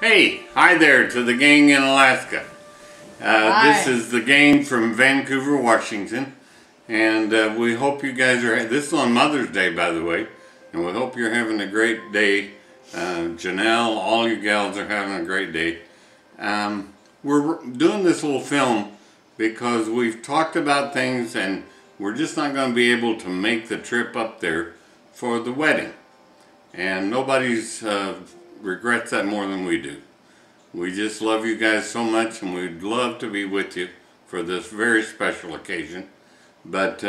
Hey, hi there to the gang in Alaska. This is the gang from Vancouver, Washington, and we hope you guys are. This is on Mother's Day, by the way, and we hope you're having a great day. Janelle, all you gals are having a great day. We're doing this little film because we've talked about things, and we're just not going to be able to make the trip up there for the wedding, and nobody's regrets that more than we do. We just love you guys so much, and we'd love to be with you for this very special occasion. But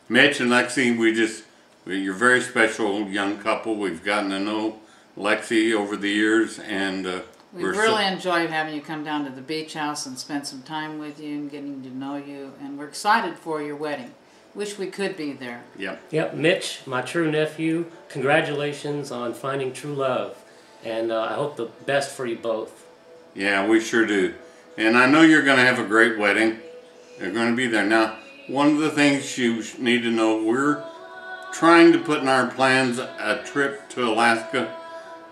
Mitch and Lexi, you're a very special young couple. We've gotten to know Lexi over the years, and we've really enjoyed having you come down to the beach house and spend some time with you and getting to know you, and we're excited for your wedding. Wish we could be there. Yep, Mitch, my true nephew, congratulations on finding true love. And I hope the best for you both. Yeah, we sure do. And I know you're going to have a great wedding. You're going to be there. Now, one of the things you need to know, we're trying to put in our plans a trip to Alaska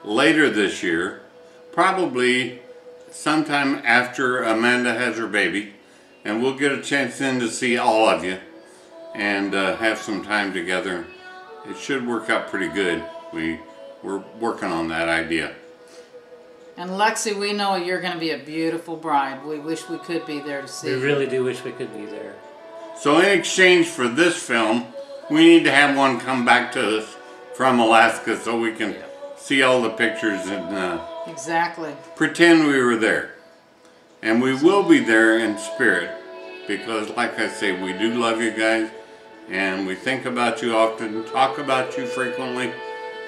later this year. Probably sometime after Amanda has her baby. And we'll get a chance then to see all of you and have some time together. It should work out pretty good. We're working on that idea. And Lexi, we know you're going to be a beautiful bride. We wish we could be there to see you. We really do wish we could be there. So in exchange for this film, we need to have one come back to us from Alaska so we can see all the pictures and exactly pretend we were there. And we will be there in spirit because, like I say, we do love you guys, and we think about you often, talk about you frequently,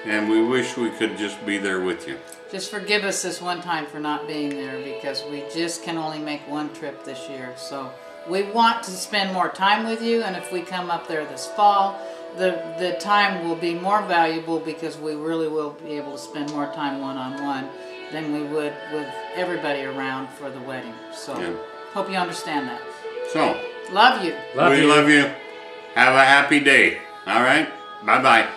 and we wish we could just be there with you. Just forgive us this one time for not being there, because we just can only make one trip this year. So we want to spend more time with you, and if we come up there this fall, the time will be more valuable because we really will be able to spend more time one-on-one than we would with everybody around for the wedding. So hope you understand that. So love you. We love you. Have a happy day. All right? Bye-bye.